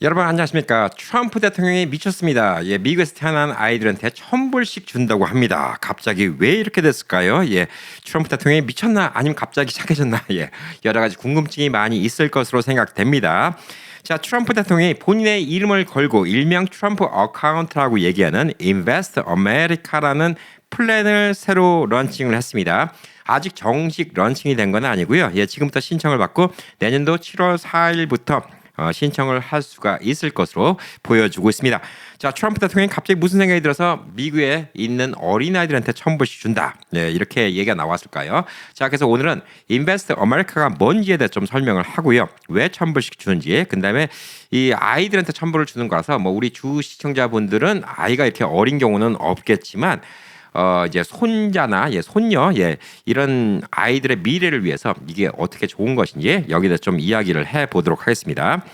여러분 안녕하십니까. 트럼프 대통령이 미쳤습니다. 미국에서 태어난 아이들한테 1,000불씩 준다고 합니다. 갑자기 왜 이렇게 됐을까요? 트럼프 대통령이 미쳤나 아니면 갑자기 착해졌나? 여러 가지 궁금증이 많이 있을 것으로 생각됩니다. 자, 트럼프 대통령이 본인의 이름을 걸고 일명 트럼프 어카운트라고 얘기하는 Invest America라는 플랜을 새로 런칭을 했습니다. 아직 정식 런칭이 된 건 아니고요. 지금부터 신청을 받고 내년도 7월 4일부터 신청을 할 수가 있을 것으로 보여주고 있습니다. 자, 트럼프 대통령이 갑자기 무슨 생각이 들어서 미국에 있는 어린아이들한테 1,000불씩 준다. 이렇게 얘기가 나왔을까요? 자, 그래서 오늘은 인베스트 아메리카가 뭔지에 대해 좀 설명을 하고요. 왜 1,000불씩 주는지, 그다음에 이 아이들한테 1,000불을 주는 거라서 우리 주 시청자분들은 아이가 이렇게 어린 경우는 없겠지만 이제 손자나 손녀 이런 아이들의 미래를 위해서 이게 어떻게 좋은 것인지 여기에 대해서 좀 이야기를 해 보도록 하겠습니다.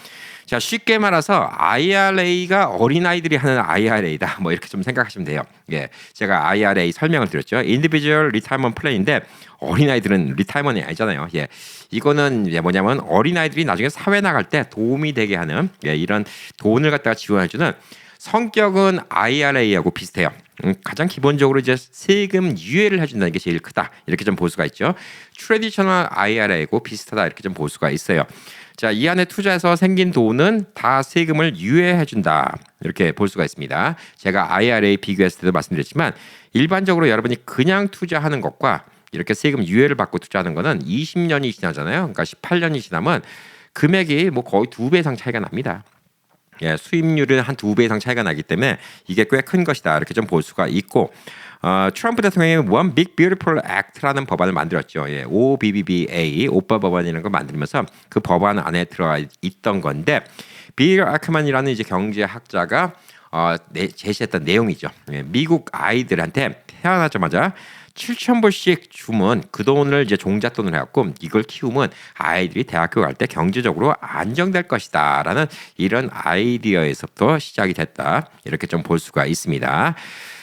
자, 쉽게 말해서 IRA가 어린아이들이 하는 IRA다. 이렇게 좀 생각하시면 돼요. 제가 IRA 설명을 드렸죠. Individual Retirement Plan인데 어린아이들은 리타이먼이 아니잖아요. 이거는 뭐냐면 어린아이들이 나중에 사회 나갈 때 도움이 되게 하는 이런 돈을 갖다가 지원해주는 성격은 IRA하고 비슷해요. 가장 기본적으로 이제 세금 유예를 해준다는 게 제일 크다. 이렇게 좀 볼 수가 있죠. 트래디셔널 IRA하고 비슷하다. 이렇게 좀 볼 수가 있어요. 자, 이 안에 투자해서 생긴 돈은 다 세금을 유예해준다. 이렇게 볼 수가 있습니다. 제가 IRA 비교했을 때도 말씀드렸지만 일반적으로 여러분이 그냥 투자하는 것과 이렇게 세금 유예를 받고 투자하는 거는 20년이 지나잖아요. 그러니까 18년이 지나면 금액이 거의 2배 이상 차이가 납니다. 수입률은 한 2배 이상 차이가 나기 때문에 이게 꽤 큰 것이다. 이렇게 좀 볼 수가 있고 트럼프 대통령이 One Big Beautiful Act라는 법안을 만들었죠. OBBBA, 오빠 법안이라는 걸 만들면서 그 법안 안에 들어가 있던 건데 빌 아크만이라는 이제 경제학자가 제시했던 내용이죠. 미국 아이들한테 태어나자마자 7,000불씩 주면 그 돈을 이제 종잣돈을 해갖고 이걸 키우면 아이들이 대학교 갈 때 경제적으로 안정될 것이다라는 이런 아이디어에서부터 시작이 됐다. 이렇게 좀 볼 수가 있습니다.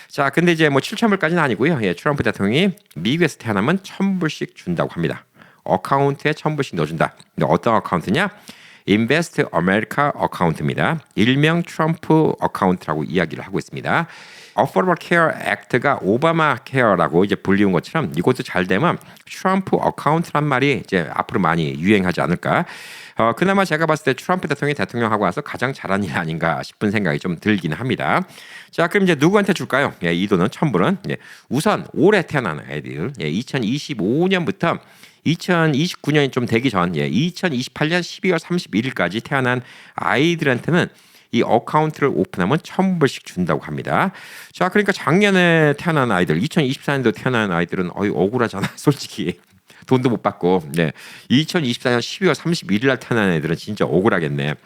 자, 근데 이제 7,000불까지는 아니고요. 트럼프 대통령이 미국에서 태어나면 1,000불씩 준다고 합니다. 어카운트에 1,000불씩 넣어준다. 근데 어떤 어카운트냐? 인베스트 아메리카 어카운트입니다. 일명 트럼프 어카운트라고 이야기를 하고 있습니다. Affordable Care Act가 오바마 케어라고 이제 불리운 것처럼 이것도 잘 되면 트럼프 어카운트란 말이 이제 앞으로 많이 유행하지 않을까. 그나마 제가 봤을 때 트럼프 대통령이 대통령하고 와서 가장 잘한 일 아닌가 싶은 생각이 좀 들긴 합니다. 자, 그럼 이제 누구한테 줄까요? 이 돈은 1,000불은 우선 올해 태어난 애들 2025년부터 2029년이 좀 되기 전 2028년 12월 31일까지 태어난 아이들한테는 이 어카운트를 오픈하면 1,000불씩 준다고 합니다. 자, 그러니까 작년에 태어난 아이들, 2024년도 태어난 아이들은 억울하잖아, 솔직히. 돈도 못 받고. 2024년 12월 31일 날 태어난 애들은 진짜 억울하겠네.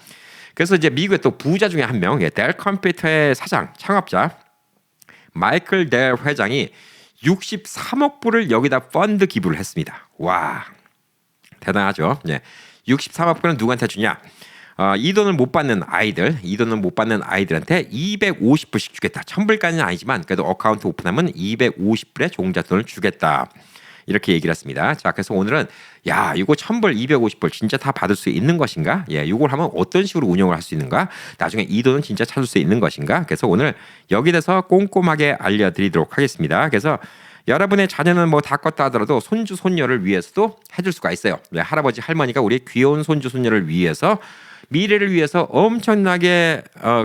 그래서 이제 미국의 또 부자 중에 한 명, 델 컴퓨터의 사장, 창업자 마이클 델 회장이 63억 불을 여기다 펀드 기부를 했습니다. 와, 대단하죠. 63억 불은 누구한테 주냐? 이 돈을 못 받는 아이들한테 250불씩 주겠다. 1,000불까지는 아니지만 그래도 어카운트 오픈하면 250불의 종잣돈을 주겠다. 이렇게 얘기를 했습니다. 자, 그래서 오늘은 이거 1,000불, 250불 진짜 다 받을 수 있는 것인가? 이걸 하면 어떤 식으로 운영을 할 수 있는가? 나중에 이 돈은 진짜 찾을 수 있는 것인가? 그래서 오늘 여기 대해서 꼼꼼하게 알려드리도록 하겠습니다. 그래서 여러분의 자녀는 다 껐다 하더라도 손주, 손녀를 위해서도 해줄 수가 있어요. 할아버지, 할머니가 우리 귀여운 손주, 손녀를 위해서 미래를 위해서 엄청나게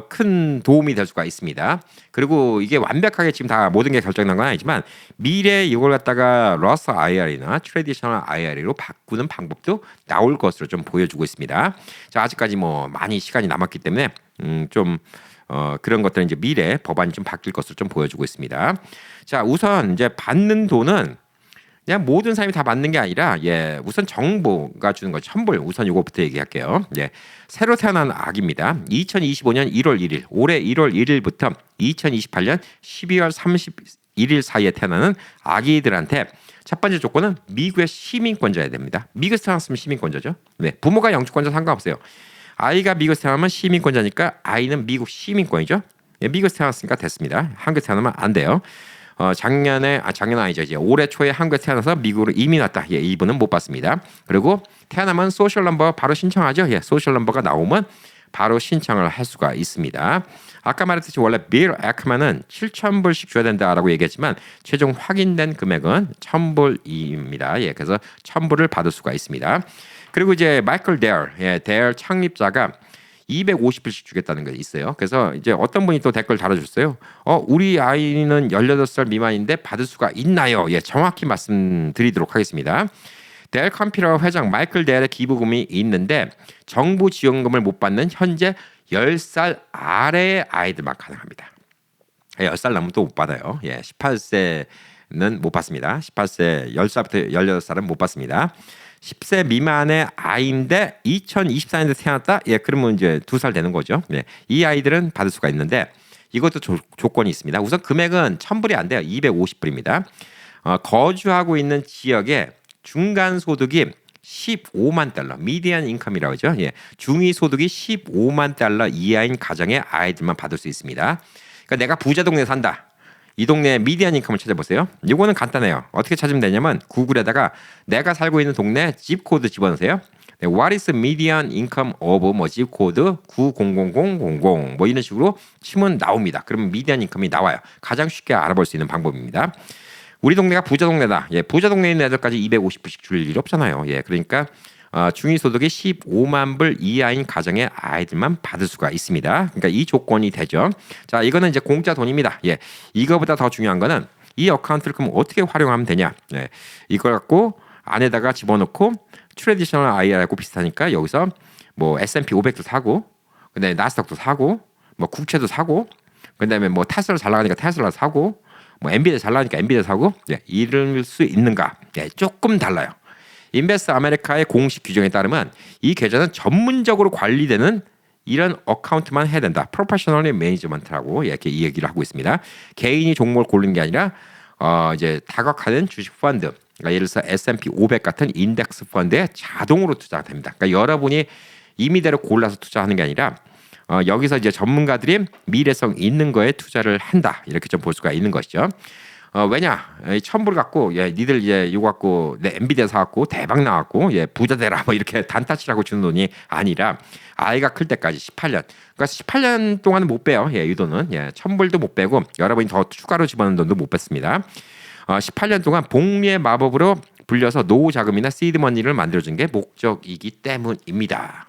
큰 도움이 될 수가 있습니다. 그리고 이게 완벽하게 지금 다 모든 게 결정난 건 아니지만 미래에 이걸 갖다가 러스 IRA나 트래디셔널 IRA로 바꾸는 방법도 나올 것으로 좀 보여주고 있습니다. 자, 아직까지 많이 시간이 남았기 때문에 좀 그런 것들은 이제 미래 법안이 좀 바뀔 것으로 좀 보여주고 있습니다. 자, 우선 이제 받는 돈은 그냥 모든 사람이 다 받는 게 아니라 우선 정부가 주는 거 1,000불 우선 이거부터 얘기할게요. 새로 태어난 아기입니다. 2025년 1월 1일 올해 1월 1일부터 2028년 12월 31일 사이에 태어나는 아기들한테 첫 번째 조건은 미국의 시민권자여야 됩니다. 미국에서 태어났으면 시민권자죠. 부모가 영주권자 상관없어요. 아이가 미국에서 태어나면 시민권자니까 아이는 미국 시민권이죠. 미국에서 태어났으니까 됐습니다. 한국에서 태어나면 안 돼요. 작년 아니죠. 이제 올해 초에 한국에 태어나서 미국으로 이민 왔다. 이분은 못 받습니다. 그리고 태어나면 소셜 넘버 바로 신청하죠. 소셜 넘버가 나오면 바로 신청을 할 수가 있습니다. 아까 말했듯이 원래 빌 에크만은 7,000불씩 줘야 된다라고 얘기했지만 최종 확인된 금액은 1,000불입니다. 예, 그래서 1,000불을 받을 수가 있습니다. 그리고 이제 마이클 데일 창립자가 250불씩 주겠다는 게 있어요. 그래서 이제 어떤 분이 또 댓글 달아줬어요. 우리 아이는 18살 미만인데 받을 수가 있나요? 예, 정확히 말씀드리도록 하겠습니다. 델 컴퓨터 회장 마이클 델의 기부금이 있는데 정부 지원금을 못 받는 현재 10살 아래의 아이들만 가능합니다. 10살 넘으면 또 못 받아요. 예, 18세는 못 받습니다. 18세, 10살부터 18살은 못 받습니다. 10세 미만의 아이인데 2024년에 태어났다? 예, 그러면 이제 2살 되는 거죠. 예, 이 아이들은 받을 수가 있는데 이것도 조건이 있습니다. 우선 금액은 1,000불이 안 돼요. 250불입니다. 거주하고 있는 지역에 중간 소득이 15만 달러, 미디안 인컴이라고 하죠. 예, 중위 소득이 15만 달러 이하인 가정의 아이들만 받을 수 있습니다. 그러니까 내가 부자 동네에 산다. 이 동네 미디안 인컴을 찾아보세요. 이거는 간단해요. 어떻게 찾으면 되냐면 구글에다가 내가 살고 있는 동네 집 코드 집어넣으세요. What is median income of 뭐 집 코드 900000 뭐 이런 식으로 치면 나옵니다. 그러면 미디안 인컴이 나와요. 가장 쉽게 알아볼 수 있는 방법입니다. 우리 동네가 부자 동네다. 예, 부자 동네에 있는 애들까지 250불씩 줄 일 없잖아요. 예, 그러니까 중위 소득이 15만 불 이하인 가정의 아이들만 받을 수가 있습니다. 그러니까 이 조건이 되죠. 자, 이거는 이제 공짜 돈입니다. 예, 이거보다 더 중요한 거는 이 어카운트를 그럼 어떻게 활용하면 되냐? 예, 이걸 갖고 안에다가 집어넣고 트래디셔널 IR하고 비슷하니까 여기서 뭐 S&P 500도 사고, 그다음에 나스닥도 사고, 뭐 국채도 사고, 그다음에 뭐 테슬라 잘 나가니까 테슬라 사고. 뭐 엔비디아 잘 나가니까 엔비디아 사고, 예, 이럴 수 있는가? 예, 조금 달라요. 인베스트 아메리카의 공식 규정에 따르면 이 계좌는 전문적으로 관리되는 이런 어카운트만 해야 된다. 프로페셔널리 매니지먼트라고 이렇게 이 얘기를 하고 있습니다. 개인이 종목을 고르는 게 아니라 이제 다각화된 주식 펀드, 그러니까 예를 들어서 S&P 500 같은 인덱스 펀드에 자동으로 투자가 됩니다. 그러니까 여러분이 임의대로 골라서 투자하는 게 아니라 여기서 이제 전문가들이 미래성 있는 거에 투자를 한다. 이렇게 좀 볼 수가 있는 것이죠. 왜냐? 1,000불 갖고 니들 이제 이거 갖고 내 엔비디아 사갖고 대박 나갖고 부자 되라 뭐 이렇게 단타치라고 주는 돈이 아니라 아이가 클 때까지 18년. 그러니까 18년 동안은 못 빼요. 이 돈은 1,000불도 못 빼고 여러분이 더 추가로 집어넣는 돈도 못 뺐습니다. 18년 동안 복리의 마법으로 불려서 노후 자금이나 시드머니를 만들어준 게 목적이기 때문입니다.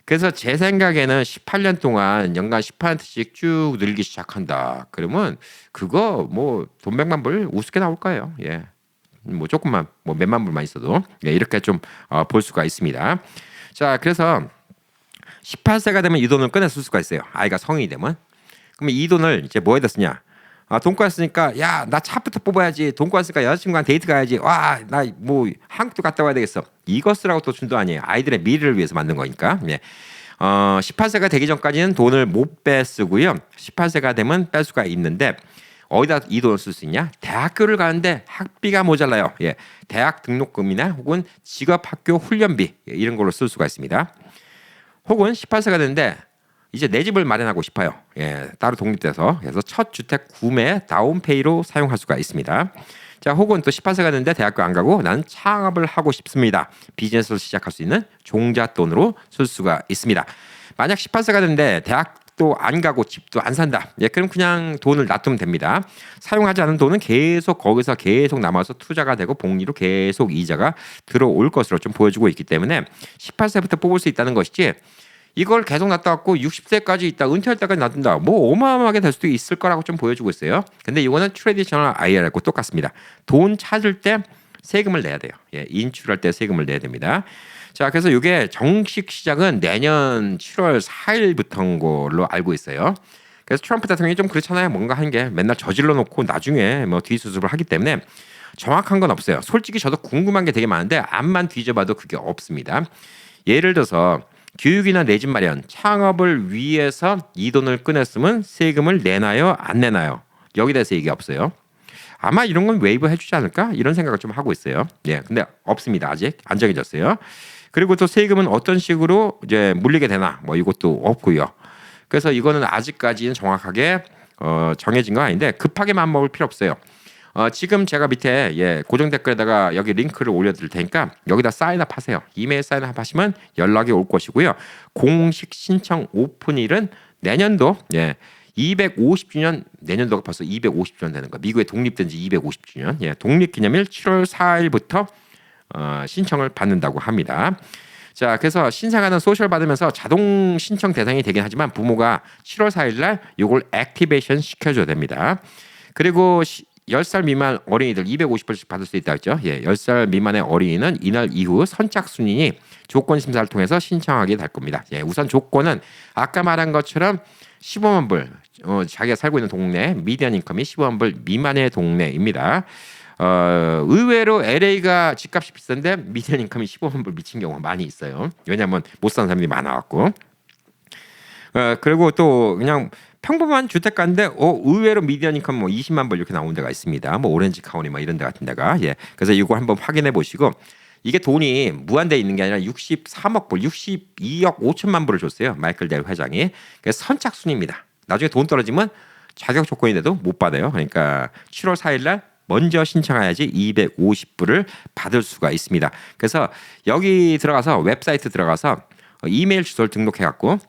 그래서 제 생각에는 18년 동안 연간 10%씩 쭉 늘기 시작한다. 그러면 그거 뭐 돈 100만 불 우습게 나올 거예요. 예. 뭐 조금만 뭐 몇만 불만 있어도 이렇게 좀 볼 수가 있습니다. 자, 그래서 18세가 되면 이 돈을 꺼내 쓸 수가 있어요. 아이가 성인이 되면. 그러면 이 돈을 이제 뭐에다 쓰냐? 돈과 쓰니까 야, 나 차부터 뽑아야지. 돈과 쓰니까 여자친구랑 데이트 가야지. 와, 나 뭐 한국도 갔다 와야 되겠어. 이거 쓰라고 또 준 돈 아니에요. 아이들의 미래를 위해서 만든 거니까. 예. 18세가 되기 전까지는 돈을 못 빼쓰고요. 18세가 되면 뺄 수가 있는데 어디다 이 돈을 쓸 수 있냐? 대학교를 가는데 학비가 모자라요. 예. 대학 등록금이나 혹은 직업학교 훈련비 이런 걸로 쓸 수가 있습니다. 혹은 18세가 됐는데 이제 내 집을 마련하고 싶어요. 예, 따로 독립돼서. 그래서 첫 주택 구매 다운페이로 사용할 수가 있습니다. 자, 혹은 또 18세가 됐는데 대학교 안 가고 나는 창업을 하고 싶습니다. 비즈니스를 시작할 수 있는 종잣돈으로 쓸 수가 있습니다. 만약 18세가 됐는데 대학도 안 가고 집도 안 산다. 예, 그럼 그냥 돈을 놔두면 됩니다. 사용하지 않은 돈은 계속 거기서 계속 남아서 투자가 되고 복리로 계속 이자가 들어올 것으로 좀 보여주고 있기 때문에 18세부터 뽑을 수 있다는 것이지 이걸 계속 놔둬갖고 60세까지 있다 은퇴할 때까지 놔둔다 뭐 어마어마하게 될 수도 있을 거라고 좀 보여주고 있어요. 근데 이거는 트래디셔널 IR하고 똑같습니다. 돈 찾을 때 세금을 내야 돼요. 예, 인출할 때 세금을 내야 됩니다. 자, 그래서 이게 정식 시작은 내년 7월 4일부터인 걸로 알고 있어요. 그래서 트럼프 대통령이 좀 그렇잖아요. 뭔가 하는 게 맨날 저질러 놓고 나중에 뭐 뒤수습을 하기 때문에 정확한 건 없어요. 솔직히 저도 궁금한 게 되게 많은데 앞만 뒤져봐도 그게 없습니다. 예를 들어서 교육이나 내 집 마련, 창업을 위해서 이 돈을 꺼냈으면 세금을 내나요? 안 내나요? 여기 대해서 얘기 없어요. 아마 이런 건 웨이브 해주지 않을까? 이런 생각을 좀 하고 있어요. 예, 근데 없습니다. 아직 안 정해졌어요. 그리고 또 세금은 어떤 식으로 이제 물리게 되나? 뭐 이것도 없고요. 그래서 이거는 아직까지는 정확하게 정해진 건 아닌데 급하게 마음 먹을 필요 없어요. 지금 제가 밑에 고정 댓글에다가 여기 링크를 올려드릴 테니까 여기다 사인업 하세요. 이메일 사인업 하시면 연락이 올 것이고요. 공식 신청 오픈일은 내년도 250주년 내년도가 벌써 250주년 되는 거. 미국에 독립된 지 250주년. 독립기념일 7월 4일부터 신청을 받는다고 합니다. 자, 그래서 신생아는 소셜 받으면서 자동 신청 대상이 되긴 하지만 부모가 7월 4일 날 이걸 액티베이션 시켜줘야 됩니다. 그리고 10살 미만 어린이들 250불씩 받을 수 있다 했죠. 10살 미만의 어린이는 이날 이후 선착순이니 조건 심사를 통해서 신청하게 될 겁니다. 우선 조건은 아까 말한 것처럼 15만 불, 자기가 살고 있는 동네, 미디안 인컴이 15만 불 미만의 동네입니다. 의외로 LA가 집값이 비싼데 미디안 인컴이 15만 불 미친 경우가 많이 있어요. 왜냐하면 못 사는 사람들이 많아갖고. 그리고 또 그냥 평범한 주택가인데 의외로 미디안 인컴 뭐 20만 불 이렇게 나오는 데가 있습니다. 뭐 오렌지 카운티 뭐 이런 데 같은 데가. 그래서 이거 한번 확인해 보시고 이게 돈이 무한대 있는 게 아니라 63억 불, 62억 5천만 불을 줬어요. 마이클 델 회장이. 그래서 선착순입니다. 나중에 돈 떨어지면 자격 조건인데도 못 받아요. 그러니까 7월 4일 날 먼저 신청해야지 250불을 받을 수가 있습니다. 그래서 여기 들어가서 웹사이트 들어가서 이메일 주소를 등록해갖고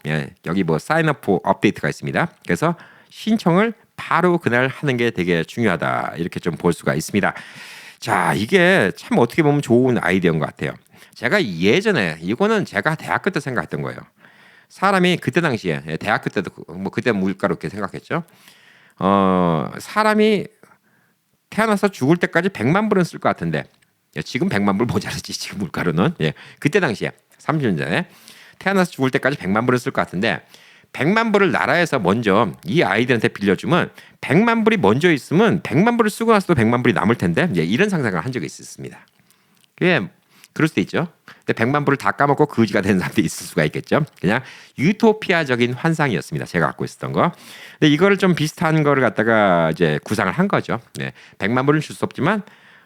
여기 뭐 사인업 포 업데이트가 있습니다. 그래서 신청을 바로 그날 하는 게 되게 중요하다 이렇게 좀 볼 수가 있습니다. 자, 이게 참 어떻게 보면 좋은 아이디어인 것 같아요. 제가 예전에 이거는 제가 대학교 때 생각했던 거예요. 사람이 그때 당시에 대학교 때도 뭐 그때 물가로 이렇게 생각했죠. 사람이 태어나서 죽을 때까지 100만 불은 쓸 것 같은데 지금 100만 불 모자르지 지금 물가로는. 그때 당시에 30년 전에 태어나서 죽을 때까지 100만 불을 쓸 것 같은데 100만 불을 나라에서 먼저 이 아이들한테 빌려주면 100만 불이 먼저 있으면 100만 불을 쓰고 나서도 100만 불이 남을 텐데 이런 상상을 한 적이 있었습니다. 그럴 수도 있죠. 근데 100만 불을 다 까먹고 거지가 되는 사람도 있을 수가 있겠죠. 그냥 유토피아적인 환상이었습니다. 제가 갖고 있었던 거. 근데 이거를 좀 비슷한 거를 갖다가 이제 구상을 한 거죠. 100만 불은 줄 수 없지만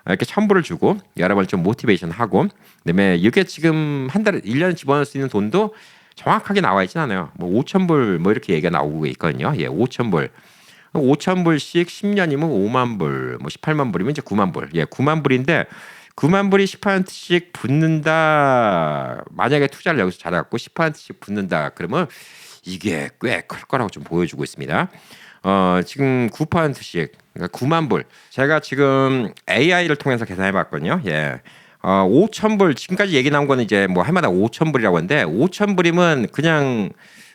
이렇게 1000불을 주고 여러 번 좀 모티베이션 하고 그다음에 이게 지금 한 달에 1년에 집어넣을 수 있는 돈도 정확하게 나와 있진 않아요. 뭐 5,000불 뭐 이렇게 얘기가 나오고 있거든요. 5,000불. 5,000불씩 10년이면 5만 불, 뭐 18만 불이면 이제 9만 불. 9만 불인데 9만 불이 10%씩 붙는다. 만약에 투자를 여기서 잘해갖고 10%씩 붙는다. 그러면 이게 꽤 클 거라고 좀 보여주고 있습니다. 지금 9%씩 그러니까 9만 불. 제가 지금 AI를 통해서 계산해봤거든요. 5,000불 지금까지 얘기 나온 거는 이제 뭐 해마다 5,000불이라고 하는데 5,000불이면 그냥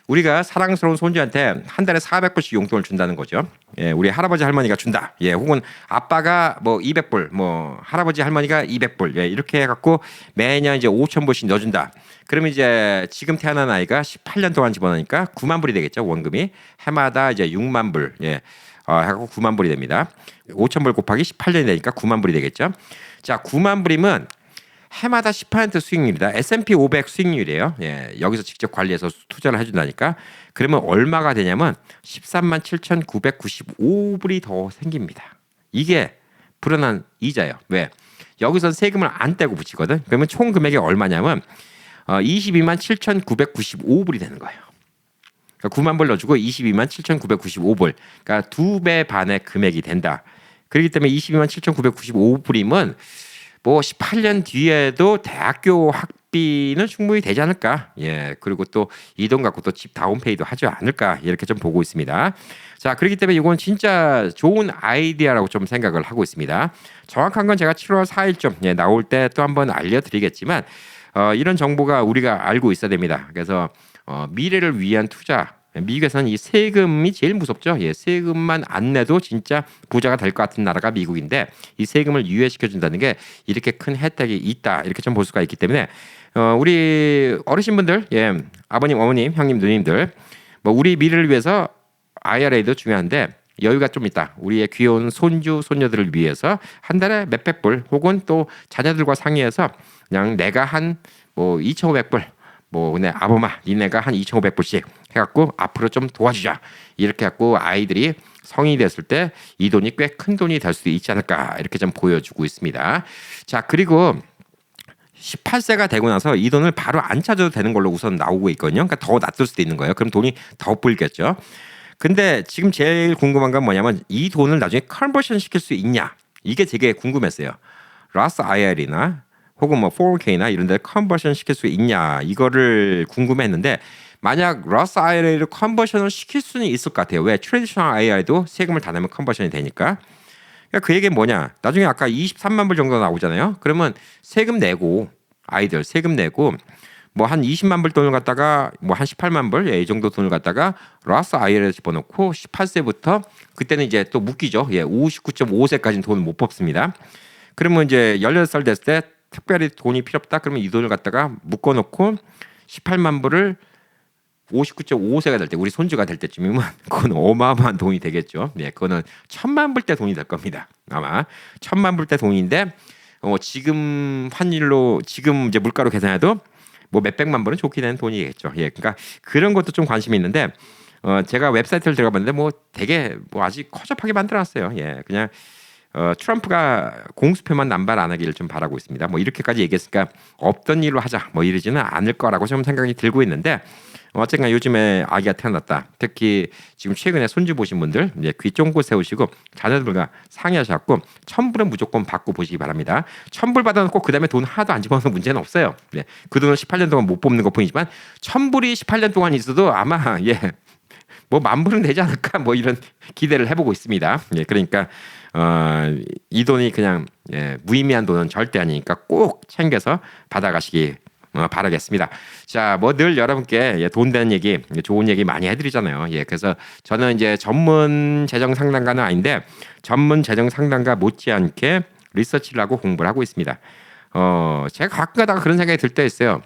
우리가 사랑스러운 손주한테 한 달에 400불씩 용돈을 준다는 거죠. 우리 할아버지 할머니가 준다. 혹은 아빠가 뭐 200불, 뭐 할아버지 할머니가 200불, 이렇게 해갖고 매년 이제 5,000불씩 넣어준다. 그러면 이제 지금 태어난 아이가 18년 동안 집어넣으니까 9만 불이 되겠죠. 원금이 해마다 이제 6만 불, 해갖고 9만 불이 됩니다. 5,000불 곱하기 18년이 되니까 9만 불이 되겠죠. 자, 9만 불이면 해마다 10% 수익률이다. S&P 500 수익률이에요. 여기서 직접 관리해서 투자를 해준다니까. 그러면 얼마가 되냐면 13만 7,995불이 더 생깁니다. 이게 불어난 이자예요. 왜? 여기선 세금을 안 떼고 붙이거든. 그러면 총 금액이 얼마냐면 22만 7,995불이 되는 거예요. 그러니까 9만 불 넣어주고 22만 7,995불. 그러니까 2배 반의 금액이 된다. 그렇기 때문에 22만 7,995불이면 뭐 18년 뒤에도 대학교 학비는 충분히 되지 않을까. 그리고 또 이 돈 갖고 또 집 다운페이도 하지 않을까. 이렇게 좀 보고 있습니다. 자, 그렇기 때문에 이건 진짜 좋은 아이디어라고 좀 생각을 하고 있습니다. 정확한 건 제가 7월 4일쯤 나올 때 또 한번 알려드리겠지만 이런 정보가 우리가 알고 있어야 됩니다. 그래서 미래를 위한 투자. 미국에서는 이 세금이 제일 무섭죠. 세금만 안 내도 진짜 부자가 될 것 같은 나라가 미국인데 이 세금을 유예시켜 준다는 게 이렇게 큰 혜택이 있다. 이렇게 좀 볼 수가 있기 때문에 우리 어르신분들, 아버님, 어머님, 형님, 누님들, 뭐 우리 미래를 위해서 IRA도 중요한데 여유가 좀 있다. 우리의 귀여운 손주, 손녀들을 위해서 한 달에 몇백 불 혹은 또 자녀들과 상의해서 그냥 내가 한 뭐 2,500불 뭐 근데 아범아 니네가 한 2,500불씩 해갖고 앞으로 좀 도와주자 이렇게 해갖고 아이들이 성인이 됐을 때 이 돈이 꽤 큰 돈이 될 수도 있지 않을까 이렇게 좀 보여주고 있습니다. 자, 그리고 18세가 되고 나서 이 돈을 바로 안 찾아도 되는 걸로 우선 나오고 있거든요. 그러니까 더 놔둘 수도 있는 거예요. 그럼 돈이 더 불겠죠. 근데 지금 제일 궁금한 건 뭐냐면 이 돈을 나중에 컨버션 시킬 수 있냐. 이게 되게 궁금했어요. 라스 IR이나 혹은 뭐 4K나 이런 데 컨버션 시킬 수 있냐 이거를 궁금했는데 만약 러스 IRA를 컨버션을 시킬 수는 있을 것 같아요. 왜? 트레디셔널 IRA도 세금을 다 내면 컨버션이 되니까. 그러니까 그 얘기는 뭐냐? 나중에 아까 23만 불 정도 나오잖아요. 그러면 세금 내고 아이들 세금 내고 뭐 한 20만 불 돈을 갖다가 뭐 한 18만 불 이 정도 돈을 갖다가 러스 IRA에 집어넣고 18세부터 그때는 이제 또 묶이죠. 59.5세까지는 돈을 못 뽑습니다. 그러면 이제 18살 됐을 때 특별히 돈이 필요 없다. 그러면 이 돈을 갖다가 묶어놓고 18만 불을 59.5세가 될 때 우리 손주가 될 때쯤이면 그건 어마어마한 돈이 되겠죠. 네, 그거는 1,000만 불 때 돈이 될 겁니다. 아마 1,000만 불 때 돈인데 지금 환율로 지금 이제 물가로 계산해도 뭐 몇백만 불은 좋게 되는 돈이겠죠. 예, 그러니까 그런 것도 좀 관심이 있는데 제가 웹사이트를 들어가봤는데 뭐 되게 뭐 아직 허접하게 만들어놨어요. 예, 그냥 트럼프가 공수표만 남발 안 하기를 좀 바라고 있습니다. 뭐 이렇게까지 얘기했으니까 없던 일로 하자 뭐 이러지는 않을 거라고 좀 생각이 들고 있는데 어쨌든 요즘에 아기가 태어났다. 특히 지금 최근에 손주 보신 분들 이제 귀 쫑긋 세우시고 자녀들과 상의하셔갖고 1,000불은 무조건 받고 보시기 바랍니다. 1,000불 받아놓고 그 다음에 돈 하나도 안 집어넣으면 문제는 없어요. 네, 그 돈을 18년 동안 못 뽑는 것뿐이지만 1,000불이 18년 동안 있어도 아마 뭐 10,000불은 되지 않을까 뭐 이런 기대를 해보고 있습니다. 예, 그러니까 이 돈이 그냥 무의미한 돈은 절대 아니니까 꼭 챙겨서 받아가시기 바라겠습니다. 자, 뭐 늘 여러분께 돈 되는 얘기, 좋은 얘기 많이 해드리잖아요. 예, 그래서 저는 이제 전문 재정 상담가는 아닌데 전문 재정 상담가 못지않게 리서치를 하고 공부를 하고 있습니다. 제가 가끔 가다가 그런 생각이 들 때 있어요.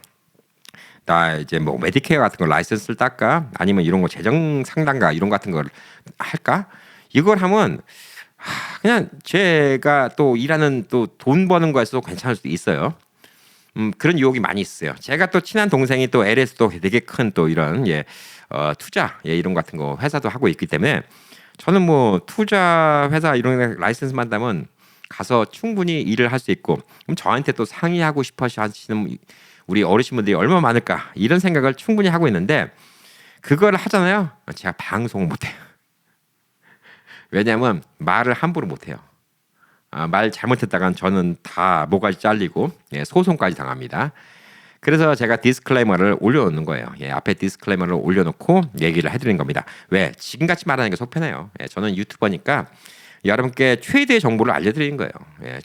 나 이제 뭐 메디케어 같은 거 라이선스를 딸까? 아니면 이런 거 재정 상담가 이런 거 같은 걸 할까? 이걸 하면 그냥 제가 또 일하는 또 돈 버는 거에서 괜찮을 수도 있어요. 그런 유혹이 많이 있어요. 제가 또 친한 동생이 또 LS도 되게 큰 또 이런 투자 이런 거 같은 거 회사도 하고 있기 때문에 저는 뭐 투자 회사 이런 라이선스만 따면 가서 충분히 일을 할 수 있고 그럼 저한테 또 상의하고 싶어 하시는 우리 어르신분들이 얼마나 많을까 이런 생각을 충분히 하고 있는데 그걸 하잖아요. 제가 방송을 못해요. 왜냐하면 말을 함부로 못해요. 말 잘못했다간 저는 다 모가지 잘리고 소송까지 당합니다. 그래서 제가 디스클레이머를 올려놓는 거예요. 앞에 디스클레이머를 올려놓고 얘기를 해드리는 겁니다. 왜? 지금같이 말하는 게 속편해요. 저는 유튜버니까 여러분께 최대의 정보를 알려드리는 거예요.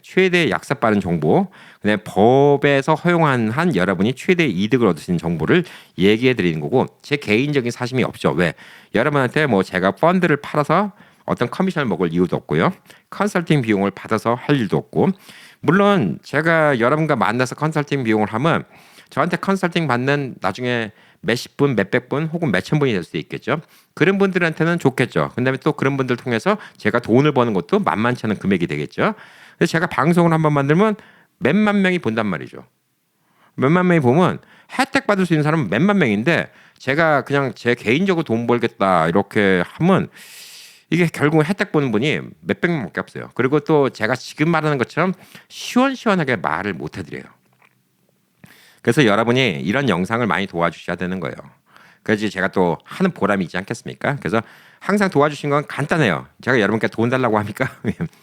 최대의 약사 빠른 정보, 그다음에 법에서 허용한 한 여러분이 최대의 이득을 얻으시는 정보를 얘기해드리는 거고 제 개인적인 사심이 없죠. 왜? 여러분한테 뭐 제가 펀드를 팔아서 어떤 커미션을 먹을 이유도 없고요. 컨설팅 비용을 받아서 할 일도 없고 물론 제가 여러분과 만나서 컨설팅 비용을 하면 저한테 컨설팅 받는 나중에 몇십 분, 몇백 분 혹은 몇천 분이 될 수 있겠죠. 그런 분들한테는 좋겠죠. 그다음에 또 그런 분들 통해서 제가 돈을 버는 것도 만만치 않은 금액이 되겠죠. 그래서 제가 방송을 한번 만들면 몇만 명이 본단 말이죠. 몇만 명이 보면 혜택 받을 수 있는 사람은 몇만 명인데 제가 그냥 제 개인적으로 돈 벌겠다 이렇게 하면 이게 결국은 혜택 보는 분이 몇백 명밖에 없어요. 그리고 또 제가 지금 말하는 것처럼 시원시원하게 말을 못 해드려요. 그래서 여러분이 이런 영상을 많이 도와주셔야 되는 거예요. 그래서 제가 또 하는 보람이 있지 않겠습니까? 그래서 항상 도와주신 건 간단해요. 제가 여러분께 돈 달라고 합니까?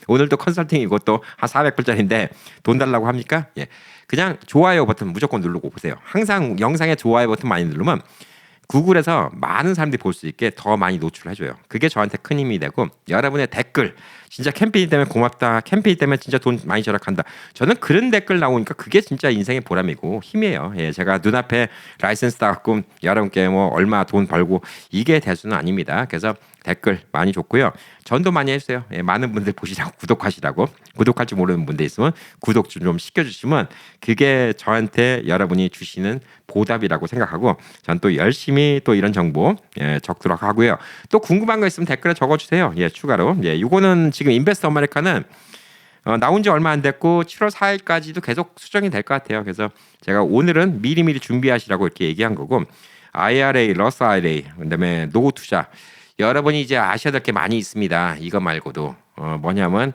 오늘도 컨설팅 이것도 한 400불짜리인데 돈 달라고 합니까? 그냥 좋아요 버튼 무조건 누르고 보세요. 항상 영상에 좋아요 버튼 많이 누르면 구글에서 많은 사람들이 볼 수 있게 더 많이 노출해줘요. 그게 저한테 큰 힘이 되고 여러분의 댓글 진짜 캠페인 때문에 고맙다. 캠페인 때문에 진짜 돈 많이 절약한다. 저는 그런 댓글 나오니까 그게 진짜 인생의 보람이고 힘이에요. 제가 눈앞에 라이센스 따갖고 여러분께 뭐 얼마 돈 벌고 이게 대수는 아닙니다. 그래서 댓글 많이 줬고요. 전도 많이 해주세요. 많은 분들 보시라고 구독하시라고 구독할 줄 모르는 분들 있으면 구독 좀 시켜주시면 그게 저한테 여러분이 주시는 보답이라고 생각하고 전 또 열심히 또 이런 정보 적도록 하고요. 또 궁금한 거 있으면 댓글에 적어주세요. 추가로 이거는 지금 인베스트 아메리카는 나온 지 얼마 안 됐고 7월 4일까지도 계속 수정이 될 것 같아요. 그래서 제가 오늘은 미리미리 준비하시라고 이렇게 얘기한 거고 IRA, 러스 IRA, 그다음에 노후 투자 여러분이 이제 아셔야 될 게 많이 있습니다. 이거 말고도 뭐냐면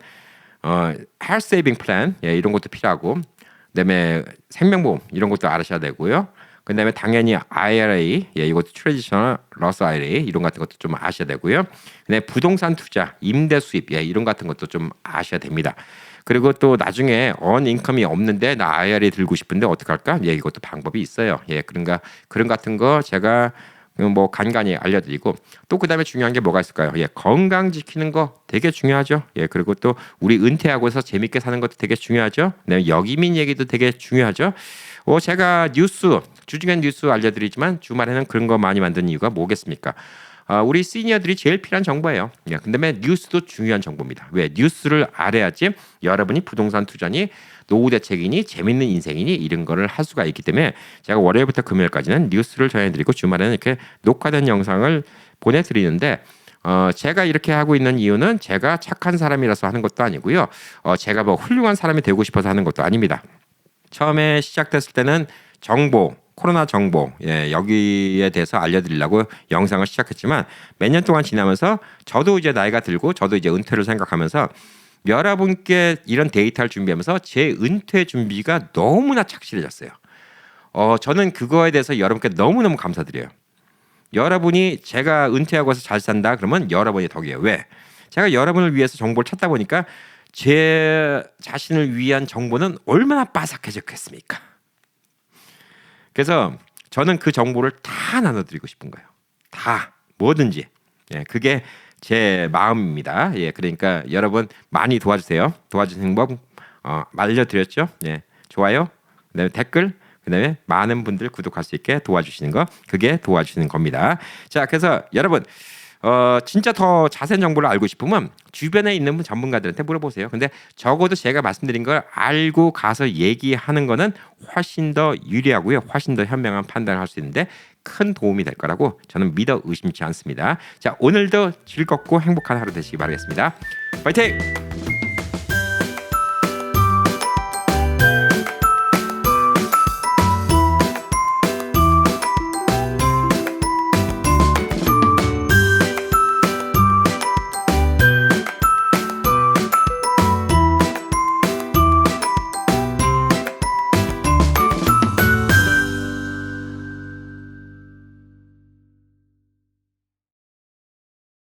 헬스 세이빙 플랜 이런 것도 필요하고 그다음에 생명보험 이런 것도 알아셔야 되고요. 그다음에 당연히 IRA, 예, 이것도 트레디셔널 러스 IRA 이런 같은 것도 좀 아셔야 되고요. 그다음에 부동산 투자, 임대 수입, 예, 이런 같은 것도 좀 아셔야 됩니다. 그리고 또 나중에 언 인컴이 없는데 나 IRA 들고 싶은데 어떡할까? 예, 이것도 방법이 있어요. 예, 그런가 그런 같은 거 제가 뭐 간간히 알려드리고 또 그다음에 중요한 게 뭐가 있을까요? 예, 건강 지키는 거 되게 중요하죠. 예, 그리고 또 우리 은퇴하고서 재밌게 사는 것도 되게 중요하죠. 네, 여기민 얘기도 되게 중요하죠. 제가 주중엔 뉴스 알려드리지만 주말에는 그런 거 많이 만드는 이유가 뭐겠습니까? 우리 시니어들이 제일 필요한 정보예요. 예, 근데 뉴스도 중요한 정보입니다. 왜? 뉴스를 알아야지 여러분이 부동산 투자니 노후 대책이니 재밌는 인생이니 이런 거를 할 수가 있기 때문에 제가 월요일부터 금요일까지는 뉴스를 전해드리고 주말에는 이렇게 녹화된 영상을 보내드리는데 제가 이렇게 하고 있는 이유는 제가 착한 사람이라서 하는 것도 아니고요. 제가 뭐 훌륭한 사람이 되고 싶어서 하는 것도 아닙니다. 처음에 시작됐을 때는 코로나 정보, 예, 여기에 대해서 알려드리려고 영상을 시작했지만 몇 년 동안 지나면서 저도 이제 나이가 들고 저도 이제 은퇴를 생각하면서 여러분께 이런 데이터를 준비하면서 제 은퇴 준비가 너무나 착실해졌어요. 저는 그거에 대해서 여러분께 너무너무 감사드려요. 여러분이 제가 은퇴하고서 잘 산다 그러면 여러분이 덕이에요. 왜? 제가 여러분을 위해서 정보를 찾다 보니까 제 자신을 위한 정보는 얼마나 빠삭해졌겠습니까? 그래서 저는 그 정보를 다 나눠드리고 싶은 거예요. 다 뭐든지. 예, 그게 제 마음입니다. 예, 그러니까 여러분 많이 도와주세요. 도와주시는 법 알려드렸죠. 예, 좋아요, 그다음에 댓글, 그다음에 많은 분들 구독할 수 있게 도와주시는 거, 그게 도와주시는 겁니다. 자, 그래서 여러분 진짜 더 자세한 정보를 알고 싶으면 주변에 있는 전문가들한테 물어보세요. 근데 적어도 제가 말씀드린 걸 알고 가서 얘기하는 거는 훨씬 더 유리하고요. 훨씬 더 현명한 판단을 할 수 있는데 큰 도움이 될 거라고 저는 믿어 의심치 않습니다. 자, 오늘도 즐겁고 행복한 하루 되시기 바라겠습니다. 파이팅!